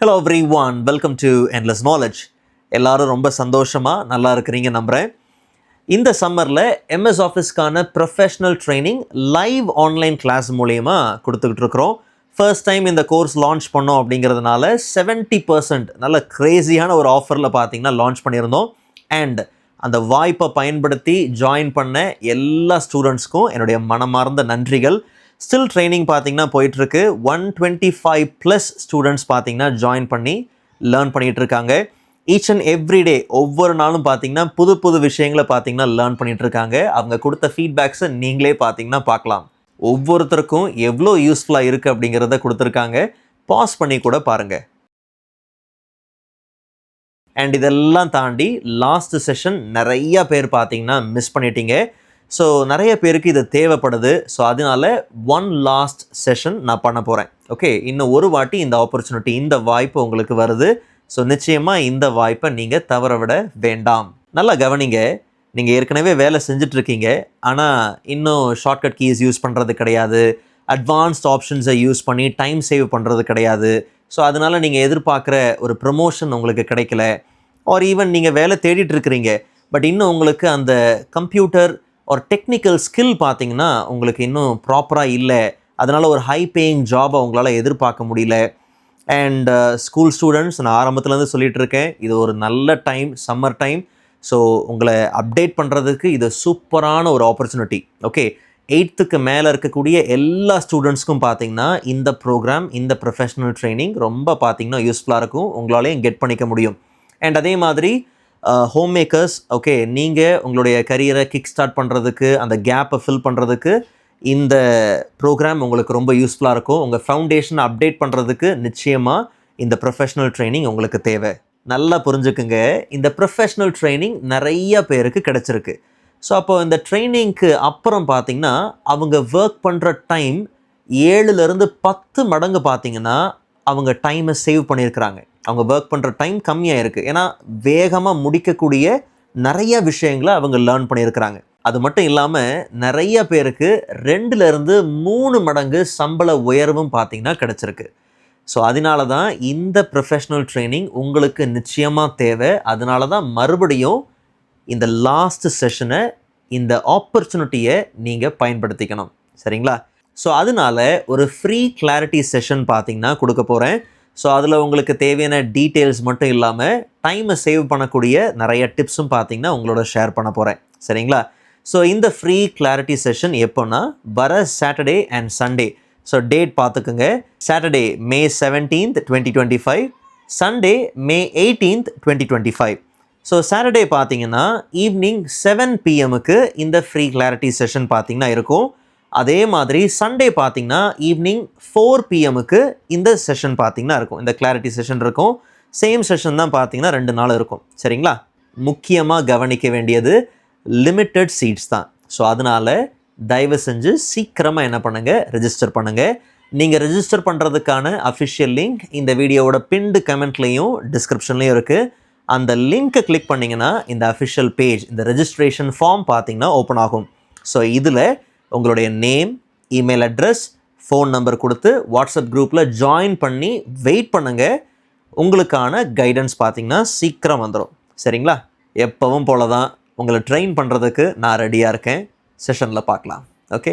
Hello everyone, welcome to endless knowledge. எல்லாரும் ரொம்ப சந்தோஷமாக நல்லா இருக்கிறீங்க நம்புகிறேன். இந்த சம்மரில் எம்எஸ் ஆஃபீஸ்க்கான professional training live online class மூலயமா கொடுத்துக்கிட்டு இருக்கிறோம். ஃபர்ஸ்ட் டைம் இந்த கோர்ஸ் லான்ச் பண்ணோம் அப்படிங்கிறதுனால 70% நல்ல க்ரேஸியான ஒரு ஆஃபரில் பார்த்தீங்கன்னா லான்ச் பண்ணியிருந்தோம். அண்ட் அந்த வாய்ப்பை பயன்படுத்தி ஜாயின் பண்ண எல்லா ஸ்டூடெண்ட்ஸ்க்கும் என்னுடைய மனமார்ந்த நன்றிகள். ஸ்டில் ட்ரைனிங் பார்த்தீங்கன்னா போயிட்டுருக்கு. 125+ ஸ்டூடெண்ட்ஸ் பார்த்தீங்கன்னா ஜாயின் பண்ணி லேர்ன் பண்ணிகிட்டு இருக்காங்க. ஈச் அண்ட் எவ்ரி டே ஒவ்வொரு நாளும் பார்த்தீங்கன்னா புது புது விஷயங்களை பார்த்தீங்கன்னா லேர்ன் பண்ணிகிட்டு இருக்காங்க. அவங்க கொடுத்த ஃபீட்பேக்ஸை நீங்களே பார்த்தீங்கன்னா பார்க்கலாம். ஒவ்வொருத்தருக்கும் எவ்வளோ யூஸ்ஃபுல்லாக இருக்குது அப்படிங்கிறத கொடுத்துருக்காங்க. பாஸ் பண்ணி கூட பாருங்கள். அண்ட் இதெல்லாம் தாண்டி லாஸ்ட் செஷன் நிறையா பேர் பார்த்தீங்கன்னா மிஸ் பண்ணிட்டீங்க. ஸோ நிறைய பேருக்கு இது தேவைப்படுது. ஸோ அதனால ஒன் லாஸ்ட் செஷன் நான் பண்ண போகிறேன். ஓகே, இன்னும் ஒரு வாட்டி இந்த ஆப்பர்ச்சுனிட்டி, இந்த வாய்ப்பு உங்களுக்கு வருது. ஸோ நிச்சயமாக இந்த வாய்ப்பை நீங்கள் தவற விட வேண்டாம். நல்லா கவனிங்க. நீங்கள் ஏற்கனவே வேலை செஞ்சிட்ருக்கீங்க, ஆனால் இன்னும் ஷார்ட்கட் கீஸ் யூஸ் பண்ணுறது கிடையாது, அட்வான்ஸ்ட் ஆப்ஷன்ஸை யூஸ் பண்ணி டைம் சேவ் பண்ணுறது கிடையாது. ஸோ அதனால் நீங்கள் எதிர்பார்க்குற ஒரு ப்ரமோஷன் உங்களுக்கு கிடைக்கல. ஆர் ஈவன் நீங்கள் வேலை தேடிட்டுருக்கிறீங்க, பட் இன்னும் உங்களுக்கு அந்த கம்ப்யூட்டர் ஒரு டெக்னிக்கல் ஸ்கில் பார்த்தீங்கன்னா உங்களுக்கு இன்னும் ப்ராப்பராக இல்லை. அதனால் ஒரு ஹை பேயிங் ஜாபை உங்களால் எதிர்பார்க்க முடியல. அண்ட் ஸ்கூல் ஸ்டூடெண்ட்ஸ், நான் ஆரம்பத்துலேருந்து சொல்லிகிட்டு இருக்கேன், இது ஒரு நல்ல டைம், சம்மர் டைம். ஸோ உங்களை அப்டேட் பண்ணுறதுக்கு இது சூப்பரான ஒரு ஆப்பர்ச்சுனிட்டி. ஓகே, 8th மேலே இருக்கக்கூடிய எல்லா ஸ்டூடெண்ட்ஸ்க்கும் பார்த்தீங்கன்னா இந்த ப்ரோக்ராம், இந்த ப்ரொஃபஷ்னல் ட்ரைனிங் ரொம்ப பார்த்தீங்கன்னா யூஸ்ஃபுல்லாக இருக்கும். உங்களாலேயும் கெட் பண்ணிக்க முடியும். அண்ட் அதே மாதிரி ஹோம் மேக்கர்ஸ், ஓகே, நீங்கள் உங்களுடைய கரியரை கிக் ஸ்டார்ட் பண்ணுறதுக்கு, அந்த கேப்பை ஃபில் பண்ணுறதுக்கு இந்த ப்ரோக்ராம் உங்களுக்கு ரொம்ப யூஸ்ஃபுல்லாக இருக்கும். உங்கள் ஃபவுண்டேஷனை அப்டேட் பண்ணுறதுக்கு நிச்சயமாக இந்த ப்ரொஃபஷ்னல் ட்ரைனிங் உங்களுக்கு தேவை. நல்லா புரிஞ்சுக்குங்க, இந்த ப்ரொஃபஷ்னல் ட்ரைனிங் நிறைய பேருக்கு கிடச்சிருக்கு. ஸோ அப்போ இந்த ட்ரைனிங்க்கு அப்புறம் பார்த்திங்கன்னா அவங்க ஒர்க் பண்ணுற டைம் 7லேருந்து 10 மடங்கு பார்த்திங்கன்னா அவங்க டைமை சேவ் பண்ணியிருக்கிறாங்க. அவங்க ஒர்க் பண்ணுற டைம் கம்மியாக இருக்குது. ஏன்னா வேகமாக முடிக்கக்கூடிய நிறைய விஷயங்களை அவங்க லேர்ன் பண்ணியிருக்கிறாங்க. அது மட்டும் இல்லாமல் நிறைய பேருக்கு 2லேருந்து 3 மடங்கு சம்பள உயர்வும் பார்த்திங்கன்னா கிடச்சிருக்கு. ஸோ அதனால தான் இந்த ப்ரொஃபஷ்னல் ட்ரைனிங் உங்களுக்கு நிச்சயமாக தேவை. அதனால தான் மறுபடியும் இந்த லாஸ்ட் செஷனை, இந்த ஆப்பர்ச்சுனிட்டியை நீங்கள் பயன்படுத்திக்கணும். சரிங்களா? ஸோ அதனால ஒரு ஃப்ரீ கிளாரிட்டி செஷன் பார்த்திங்கன்னா கொடுக்க போகிறேன். ஸோ அதில் உங்களுக்கு தேவையான டீட்டெயில்ஸ் மட்டும் இல்லாமல் டைமை சேவ் பண்ணக்கூடிய நிறைய டிப்ஸும் பார்த்திங்கன்னா உங்களோட ஷேர் பண்ண போகிறேன். சரிங்களா? ஸோ இந்த ஃப்ரீ கிளாரிட்டி செஷன் எப்போன்னா வர Saturday and Sunday. So date பார்த்துக்குங்க. Saturday May 17th, 2025, Sunday May 18th, 2025. So Saturday பார்த்தீங்கன்னா ஈவினிங் 7 PM இந்த ஃப்ரீ கிளாரிட்டி செஷன் பார்த்திங்கன்னா இருக்கும். அதே மாதிரி சண்டே பார்த்திங்கன்னா ஈவினிங் 4 PM இந்த செஷன் பார்த்திங்கன்னா இருக்கும். இந்த கிளாரிட்டி செஷன் இருக்கும். சேம் செஷன் தான் பார்த்திங்கன்னா 2 நாள் இருக்கும். சரிங்களா? முக்கியமாக கவனிக்க வேண்டியது லிமிட்டட் சீட்ஸ் தான். ஸோ அதனால் தயவு செஞ்சு சீக்கிரமாக என்ன பண்ணுங்கள், ரெஜிஸ்டர் பண்ணுங்கள். நீங்கள் ரெஜிஸ்டர் பண்ணுறதுக்கான அஃபிஷியல் லிங்க் இந்த வீடியோவோட பின்டு கமெண்ட்லேயும் டிஸ்கிரிப்ஷன்லேயும் இருக்குது. அந்த லிங்க்கை கிளிக் பண்ணிங்கன்னா இந்த அஃபிஷியல் பேஜ், இந்த ரெஜிஸ்ட்ரேஷன் ஃபார்ம் பார்த்திங்கன்னா ஓப்பன் ஆகும். ஸோ இதில் உங்களுடைய name, email address, phone number கொடுத்து வாட்ஸ்அப் குரூப்பில் ஜாயின் பண்ணி வெயிட் பண்ணுங்கள். உங்களுக்கான கைடன்ஸ் பார்த்திங்கன்னா சீக்கிரம் வந்துடும். சரிங்களா? எப்பவும் போல தான் உங்களை ட்ரெயின் பண்ணுறதுக்கு நான் ரெடியாக இருக்கேன். செஷனில் பார்க்கலாம். ஓகே.